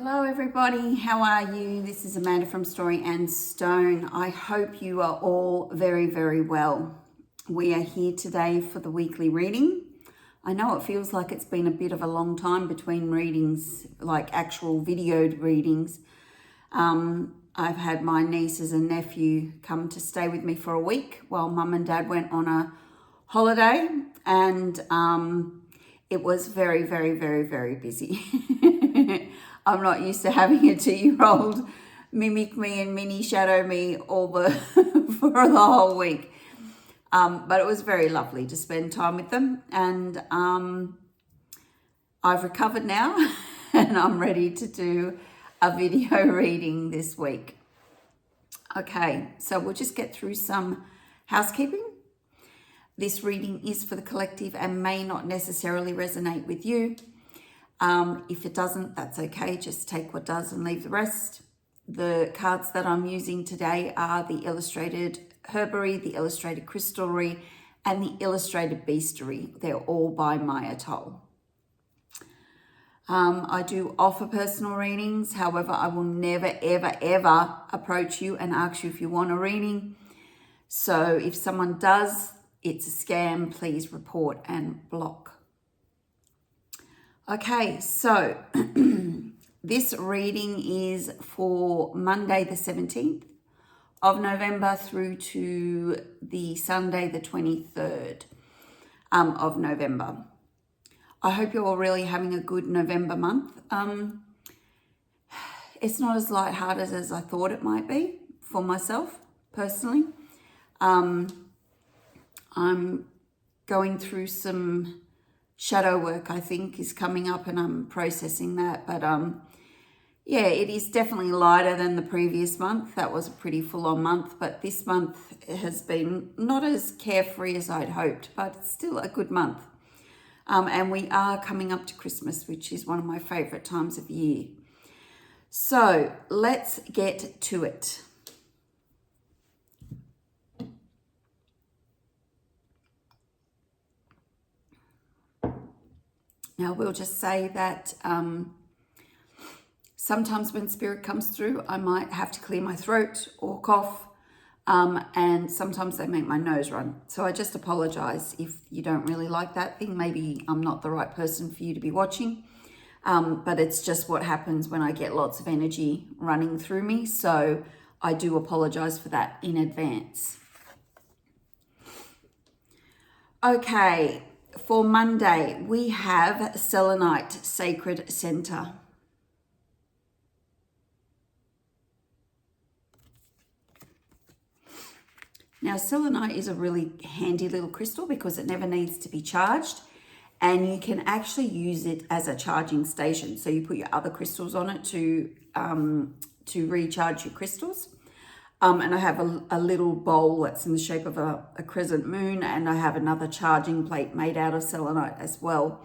Hello everybody, how are you? This is Amanda from Story and Stone. I hope you are all very, very well. We are here today for the weekly reading. I know it feels like it's been a bit of a long time between readings, like actual videoed readings. I've had my nieces and nephew come to stay with me for a week while Mum and Dad went on a holiday, and it was very, very, very, very busy. I'm not used to having a 2-year-old mimic me and mini shadow me all the for the whole week. But it was very lovely to spend time with them, and I've recovered now and I'm ready to do a video reading this week. Okay, so we'll just get through some housekeeping. This reading is for the collective and may not necessarily resonate with you. If it doesn't, that's okay. Just take what does and leave the rest. The cards that I'm using today are the Illustrated Herbiary, the Illustrated Crystallary, and the Illustrated Bestiary. They're all by Maia Toll. I do offer personal readings. However, I will never, ever, ever approach you and ask you if you want a reading. So if someone does, it's a scam. Please report and block. Okay, so this reading is for Monday the 17th of November through to the Sunday the 23rd of November. I hope you're all really having a good November month. It's not as lighthearted as I thought it might be for myself personally. I'm going through some shadow work, I think, is coming up, and I'm processing that. But yeah, it is definitely lighter than the previous month. That was a pretty full-on month, but this month has been not as carefree as I'd hoped, but it's still a good month. And we are coming up to Christmas, which is one of my favorite times of year. So let's get to it. Now, we'll just say that sometimes when spirit comes through, I might have to clear my throat or cough, and sometimes they make my nose run. So I just apologize if you don't really like that thing. Maybe I'm not the right person for you to be watching, but it's just what happens when I get lots of energy running through me. So I do apologize for that in advance. Okay. For Monday, we have Selenite Sacred Center. Now, selenite is a really handy little crystal because it never needs to be charged, and you can actually use it as a charging station. So you put your other crystals on it to recharge your crystals. And I have a little bowl that's in the shape of a crescent moon, and I have another charging plate made out of selenite as well,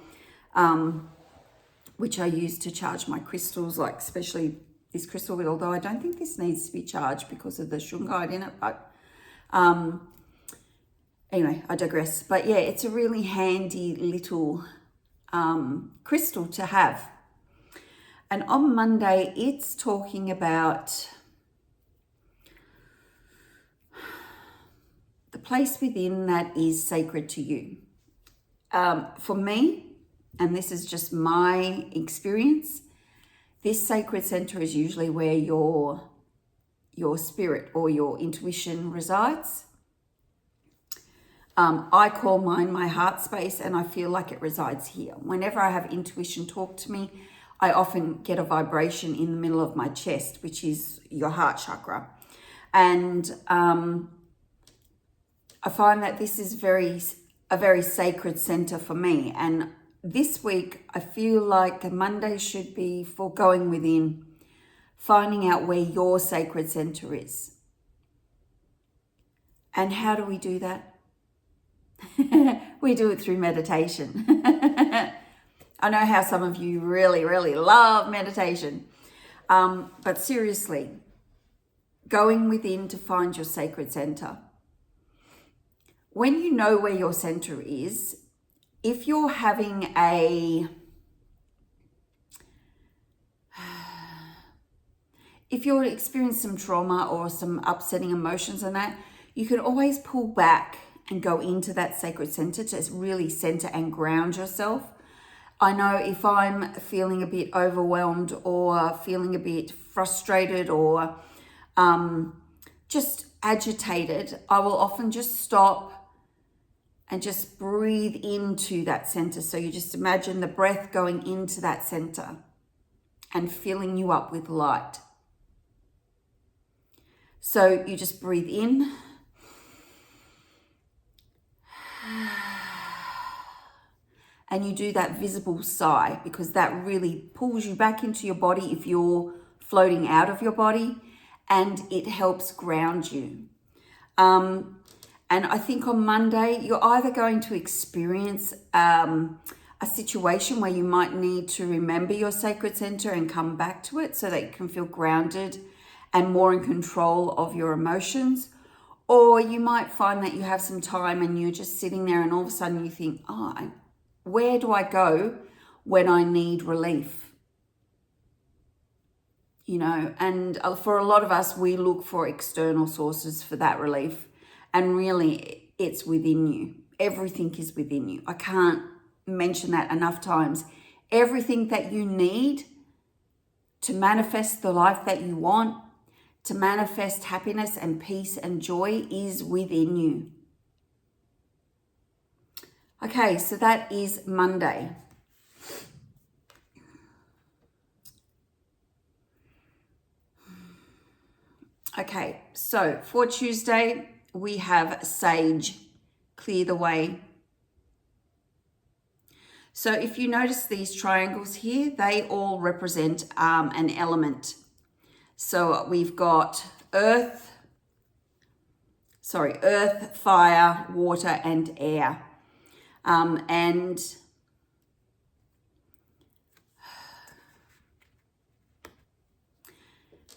which I use to charge my crystals, like especially this crystal, although I don't think this needs to be charged because of the shungite in it, but anyway, I digress. But yeah, it's a really handy little crystal to have. And on Monday, it's talking about the place within that is sacred to you. For me, and this is just my experience, this sacred center is usually where your spirit or your intuition resides. I call mine my heart space, and I feel like it resides here. Whenever I have intuition talk to me, I often get a vibration in the middle of my chest, which is your heart chakra. And I find that this is a very sacred center for me. And this week, I feel like Monday should be for going within, finding out where your sacred center is. And how do we do that? We do it through meditation. I know how some of you really, really love meditation. But seriously, going within to find your sacred center. When you know where your center is, if you're having a if you're experiencing some trauma or some upsetting emotions and that, you can always pull back and go into that sacred center to really center and ground yourself. I know if I'm feeling a bit overwhelmed or feeling a bit frustrated or just agitated, I will often just stop and just breathe into that center. So you just imagine the breath going into that center and filling you up with light. So you just breathe in. And you do that visible sigh, because that really pulls you back into your body if you're floating out of your body, and it helps ground you. And I think on Monday, you're either going to experience a situation where you might need to remember your sacred center and come back to it so that you can feel grounded and more in control of your emotions. Or you might find that you have some time and you're just sitting there and all of a sudden you think, oh, where do I go when I need relief? You know, and for a lot of us, we look for external sources for that relief. And really, it's within you. Everything is within you. I can't mention that enough times. Everything that you need to manifest the life that you want, to manifest happiness and peace and joy, is within you. Okay, so that is Monday. Okay, so for Tuesday, we have Sage, clear the way. So if you notice these triangles here, they all represent an element. So we've got earth, fire, water, and air. And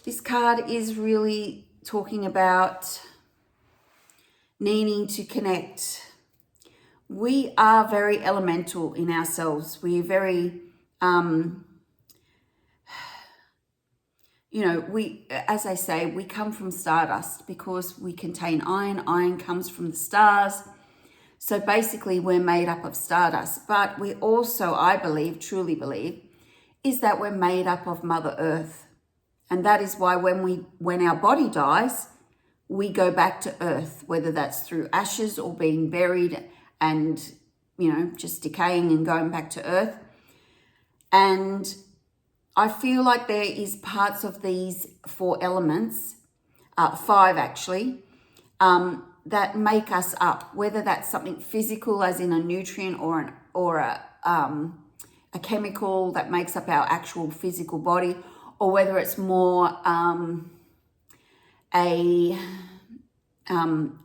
this card is really talking about needing to connect. We are very elemental in ourselves. We're very, as I say, we come from stardust because we contain iron. Iron comes from the stars. So basically we're made up of stardust, but we also, I believe, truly believe, is that we're made up of Mother Earth. And that is why when our body dies, we go back to earth, whether that's through ashes or being buried and, just decaying and going back to earth. And I feel like there is parts of these 4 elements, 5 actually, that make us up, whether that's something physical as in a nutrient or a chemical that makes up our actual physical body, or whether it's more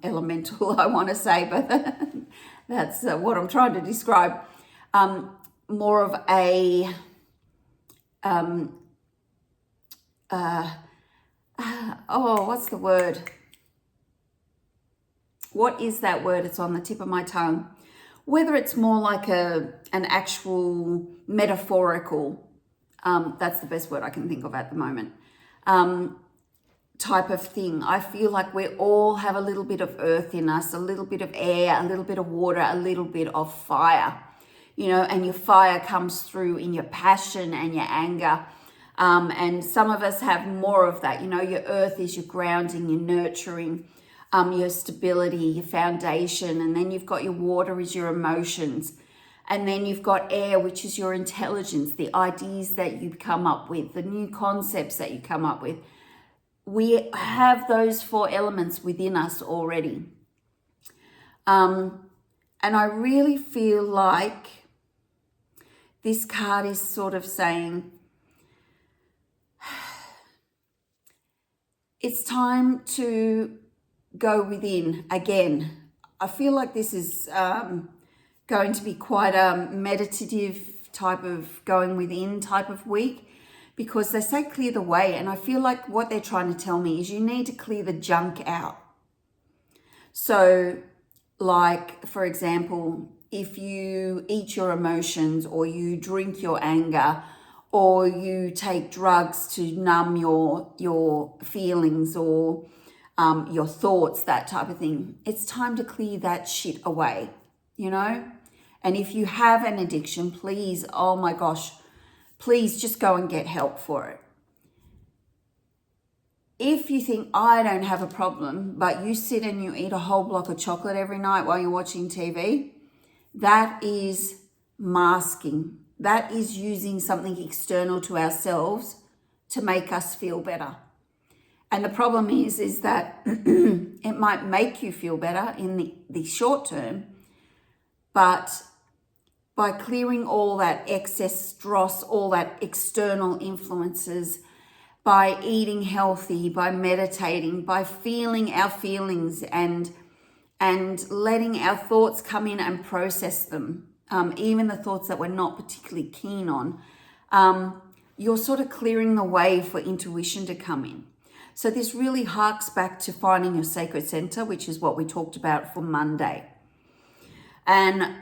elemental, I want to say, but that's what I'm trying to describe, more of a what's the word? What is that word? It's on the tip of my tongue. Whether it's more like an actual metaphorical, that's the best word I can think of at the moment, type of thing. I feel like we all have a little bit of earth in us, a little bit of air, a little bit of water, a little bit of fire, and your fire comes through in your passion and your anger. And some of us have more of that. Your earth is your grounding, your nurturing, your stability, your foundation, and then you've got your water is your emotions, and then you've got air, which is your intelligence, the ideas that you come up with, the new concepts that you come up with. We have those 4 elements within us already. And I really feel like this card is sort of saying, it's time to go within again. I feel like this is going to be quite a meditative type of going within type of week, because they say clear the way, and I feel like what they're trying to tell me is you need to clear the junk out. So like, for example, if you eat your emotions or you drink your anger or you take drugs to numb your feelings or your thoughts, that type of thing. It's time to clear that shit away, you know? And if you have an addiction, please, oh my gosh, please just go and get help for it. If you think I don't have a problem, but you sit and you eat a whole block of chocolate every night while you're watching TV, that is masking. That is using something external to ourselves to make us feel better. And the problem is that it might make you feel better in the short term, but by clearing all that excess dross, all that external influences, by eating healthy, by meditating, by feeling our feelings and letting our thoughts come in and process them, even the thoughts that we're not particularly keen on, you're sort of clearing the way for intuition to come in. So this really harks back to finding your sacred center, which is what we talked about for Monday. And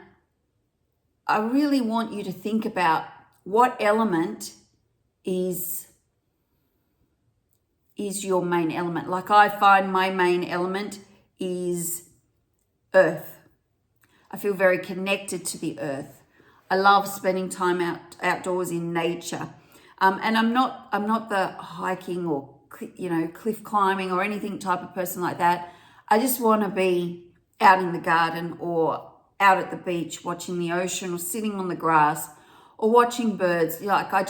I really want you to think about what element is your main element. Like I find my main element is earth. I feel very connected to the earth. I love spending time outdoors in nature. And I'm not the hiking or cliff climbing or anything type of person like that. I just want to be out in the garden or out at the beach watching the ocean or sitting on the grass or watching birds. Like I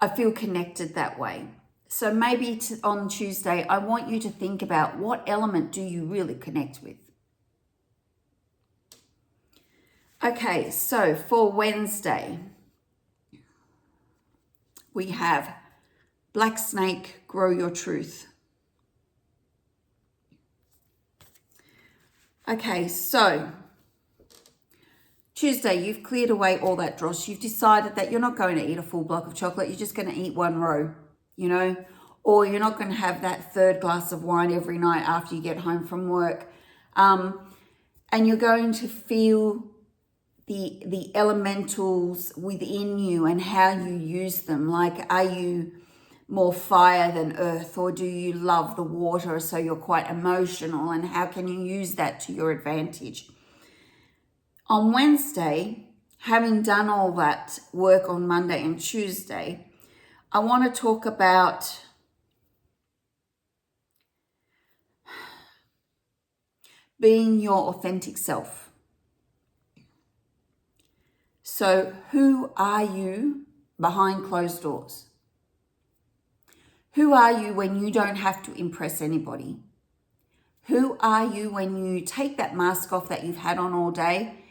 feel connected that way. So maybe on Tuesday, I want you to think about what element do you really connect with. Okay, so for Wednesday, we have Black Snake, Grow Your Truth. Okay, so Tuesday, you've cleared away all that dross. You've decided that you're not going to eat a full block of chocolate. You're just going to eat one row, or you're not going to have that third glass of wine every night after you get home from work. And you're going to feel the elementals within you and how you use them. Like, are you more fire than earth, or do you love the water so you're quite emotional, and how can you use that to your advantage? On Wednesday, having done all that work on Monday and Tuesday, I want to talk about being your authentic self. So who are you behind closed doors? Who are you when you don't have to impress anybody? Who are you when you take that mask off that you've had on all day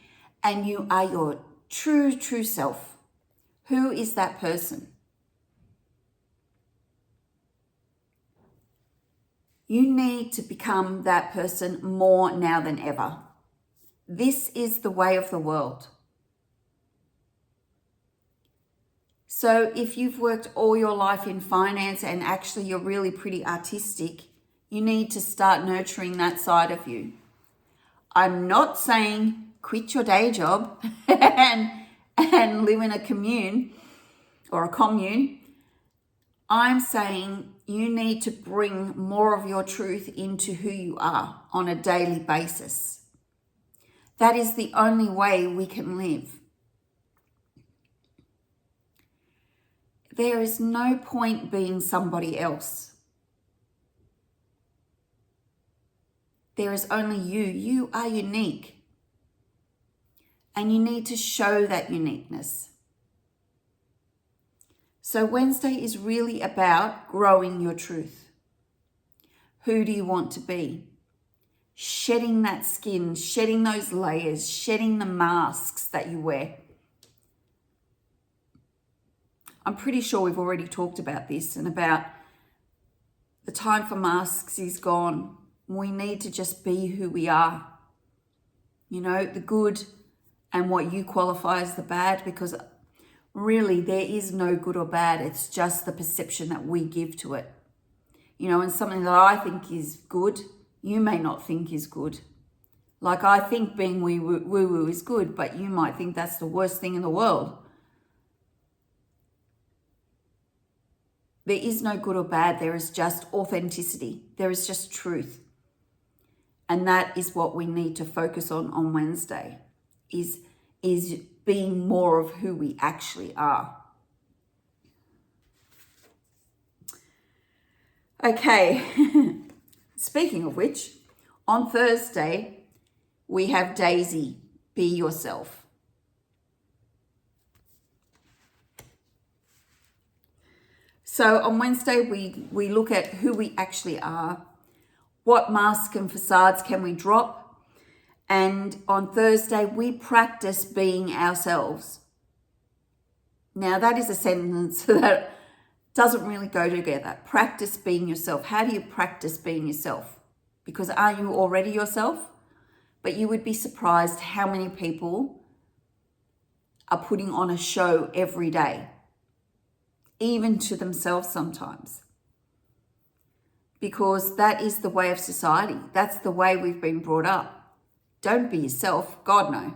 and you are your true self? Who is that person? You need to become that person more now than ever. This is the way of the world. So if you've worked all your life in finance and actually you're really pretty artistic, you need to start nurturing that side of you. I'm not saying quit your day job and live in a commune or a commune. I'm saying you need to bring more of your truth into who you are on a daily basis. That is the only way we can live. There is no point being somebody else. There is only you. You are unique. And you need to show that uniqueness. So Wednesday is really about growing your truth. Who do you want to be? Shedding that skin, shedding those layers, shedding the masks that you wear. I'm pretty sure we've already talked about this and about the time for masks is gone. We need to just be who we are. The good and what you qualify as the bad, because really there is no good or bad. It's just the perception that we give to it. And something that I think is good, you may not think is good. Like I think being woo-woo is good, but you might think that's the worst thing in the world. There is no good or bad. There is just authenticity. There is just truth. And that is what we need to focus on Wednesday, is being more of who we actually are. Okay, speaking of which, on Thursday, we have Daisy, be yourself. So on Wednesday, we look at who we actually are, what masks and facades can we drop, and on Thursday, we practice being ourselves. Now, that is a sentence that doesn't really go together. Practice being yourself. How do you practice being yourself? Because are you already yourself? But you would be surprised how many people are putting on a show every day, even to themselves sometimes. Because that is the way of society. That's the way we've been brought up. Don't be yourself. God, no.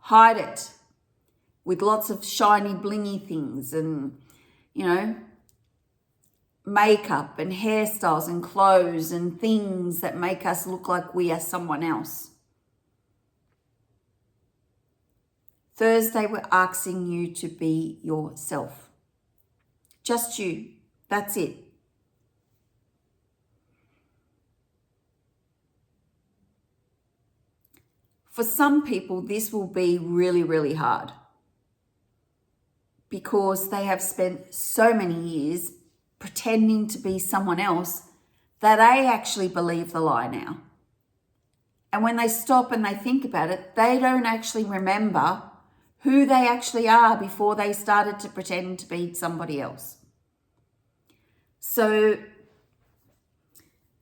Hide it with lots of shiny, blingy things and, makeup and hairstyles and clothes and things that make us look like we are someone else. Thursday, we're asking you to be yourself. Just you. That's it. For some people, this will be really, really hard because they have spent so many years pretending to be someone else that they actually believe the lie now. And when they stop and they think about it, they don't actually remember who they actually are before they started to pretend to be somebody else. So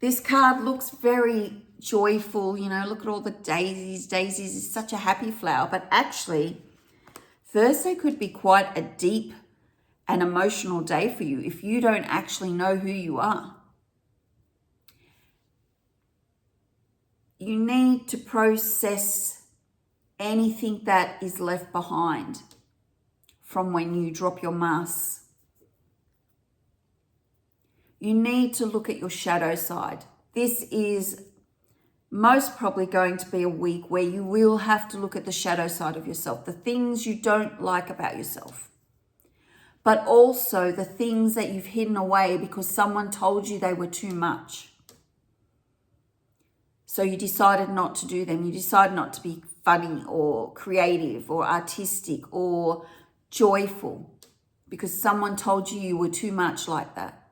this card looks very joyful, look at all the daisies. Daisies is such a happy flower, but actually Thursday could be quite a deep and emotional day for you if you don't actually know who you are. You need to process anything that is left behind from when you drop your masks. You need to look at your shadow side. This is most probably going to be a week where you will have to look at the shadow side of yourself, the things you don't like about yourself, but also the things that you've hidden away because someone told you they were too much. So you decided not to do them. You decided not to be funny or creative or artistic or joyful because someone told you you were too much like that.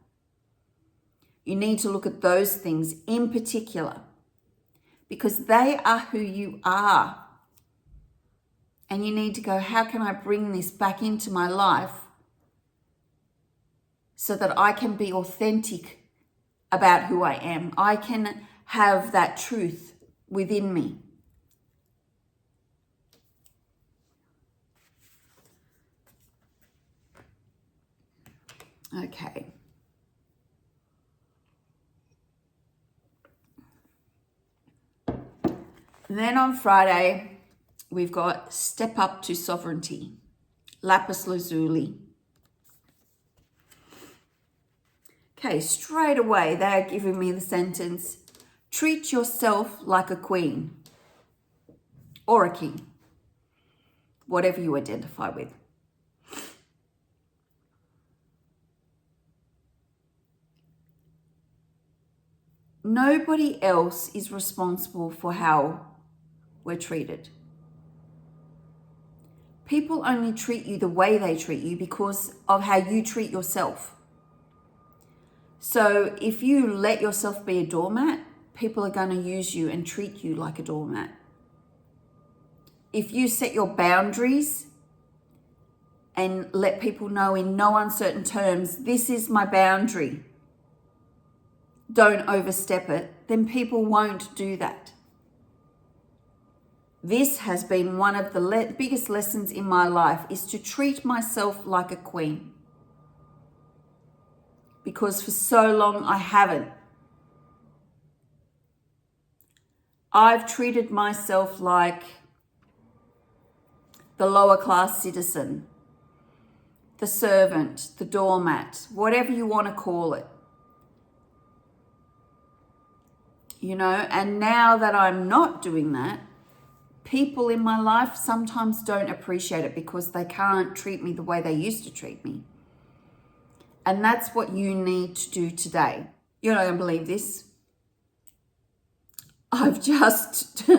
You need to look at those things in particular because they are who you are. And you need to go, how can I bring this back into my life so that I can be authentic about who I am? I can have that truth within me. Okay. Then on Friday, we've got Step Up to Sovereignty, Lapis Lazuli. Okay, straight away, they're giving me the sentence, treat yourself like a queen or a king, whatever you identify with. Nobody else is responsible for how we're treated. People only treat you the way they treat you because of how you treat yourself. So if you let yourself be a doormat, people are going to use you and treat you like a doormat. If you set your boundaries and let people know in no uncertain terms, this is my boundary, don't overstep it, then people won't do that. This has been one of the biggest lessons in my life, is to treat myself like a queen. Because for so long I haven't. I've treated myself like the lower class citizen. the servant, the doormat, whatever you want to call it. You know, and now that I'm not doing that, people in my life sometimes don't appreciate it because they can't treat me the way they used to treat me. And that's what you need to do today. You're not going to believe this. I've just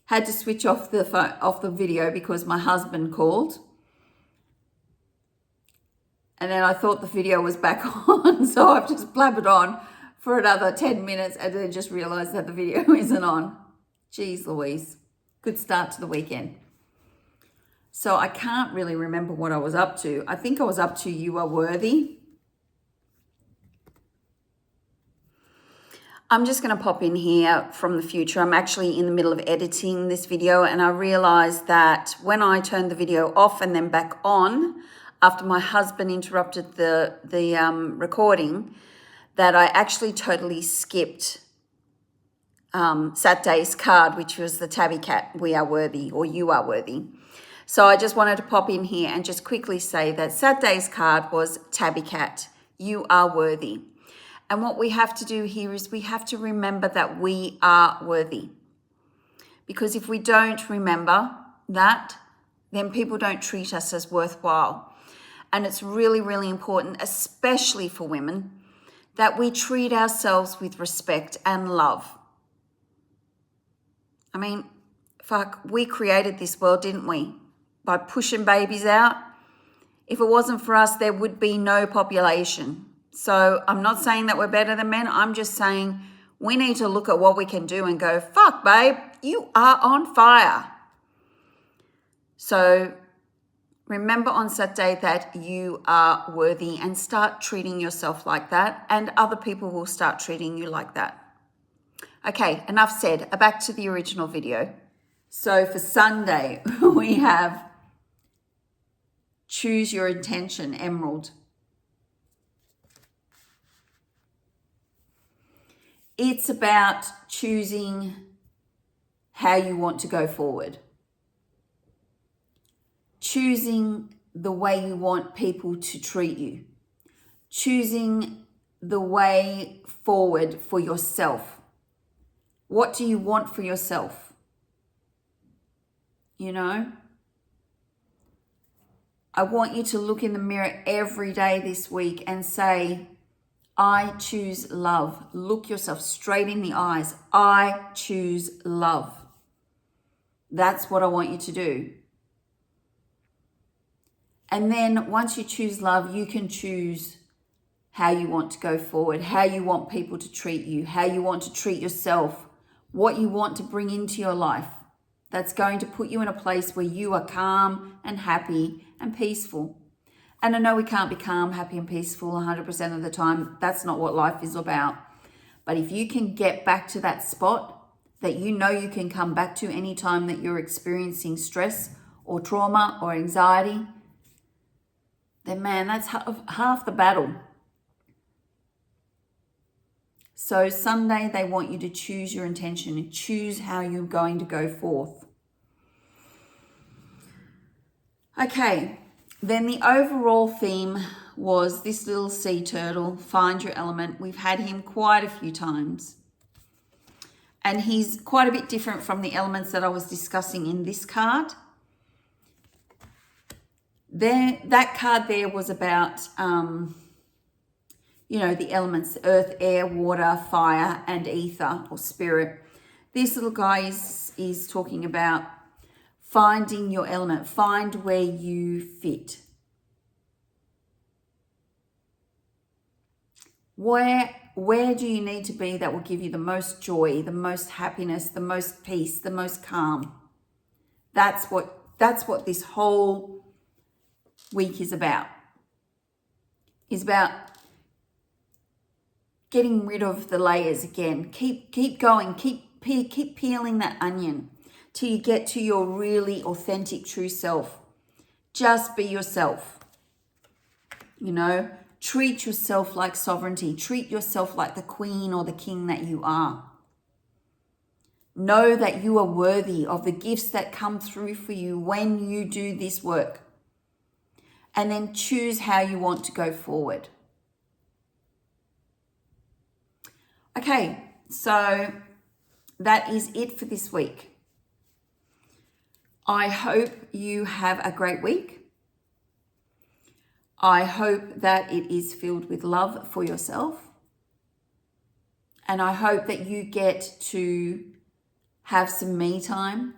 had to switch off the phone, off the video because my husband called. And then I thought the video was back on, so I've just blabbered on for another 10 minutes and then just realized that the video isn't on. Jeez Louise. Good start to the weekend. So I can't really remember what I was up to. I think I was up to You Are Worthy. I'm just going to pop in here from the future. I'm actually in the middle of editing this video, and I realized that when I turned the video off and then back on, after my husband interrupted the recording, that I actually totally skipped Saturday's card, which was the tabby cat, We Are Worthy, or You Are Worthy. So I just wanted to pop in here and just quickly say that Saturday's card was tabby cat, You Are Worthy. And what we have to do here is we have to remember that we are worthy. Because if we don't remember that, then people don't treat us as worthwhile. And it's really, really important, especially for women, that we treat ourselves with respect and love. I mean, fuck, we created this world, didn't we? By pushing babies out. If it wasn't for us, there would be no population. So I'm not saying that we're better than men. I'm just saying we need to look at what we can do and go, fuck, babe, you are on fire. So remember on Saturday that you are worthy and start treating yourself like that, and other people will start treating you like that. Okay, enough said. Back to the original video. So for Sunday, we have Choose Your Intention, Emerald. It's about choosing how you want to go forward. Choosing the way you want people to treat you. Choosing the way forward for yourself. What do you want for yourself? You know? I want you to look in the mirror every day this week and say, I choose love. Look yourself straight in the eyes. I choose love. That's what I want you to do. And then once you choose love, you can choose how you want to go forward, how you want people to treat you, how you want to treat yourself, what you want to bring into your life. That's going to put you in a place where you are calm and happy and peaceful. And I know we can't be calm, happy and peaceful 100% of the time. That's not what life is about. But if you can get back to that spot that you know you can come back to anytime that you're experiencing stress or trauma or anxiety, then man, that's half the battle. So Sunday, they want you to choose your intention and choose how you're going to go forth. Okay, then the overall theme was this little sea turtle, find your element. We've had him quite a few times. And he's quite a bit different from the elements that I was discussing in this card. That card there was about, the elements, earth, air, water, fire, and ether or spirit. This little guy is talking about finding your element, find where you fit. Where do you need to be that will give you the most joy, the most happiness, the most peace, the most calm? That's what this whole week is about. It's about getting rid of the layers again. Keep going. Keep peeling that onion till you get to your really authentic, true self. Just be yourself. Treat yourself like sovereignty. Treat yourself like the queen or the king that you are. Know that you are worthy of the gifts that come through for you when you do this work. and then choose how you want to go forward. Okay, so that is it for this week. I hope you have a great week. I hope that it is filled with love for yourself. And I hope that you get to have some me time.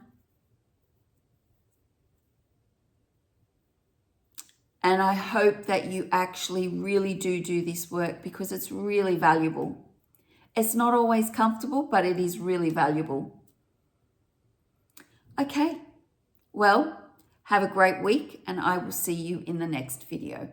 And I hope that you actually really do this work, because it's really valuable. It's not always comfortable, but it is really valuable. Okay, well, have a great week, and I will see you in the next video.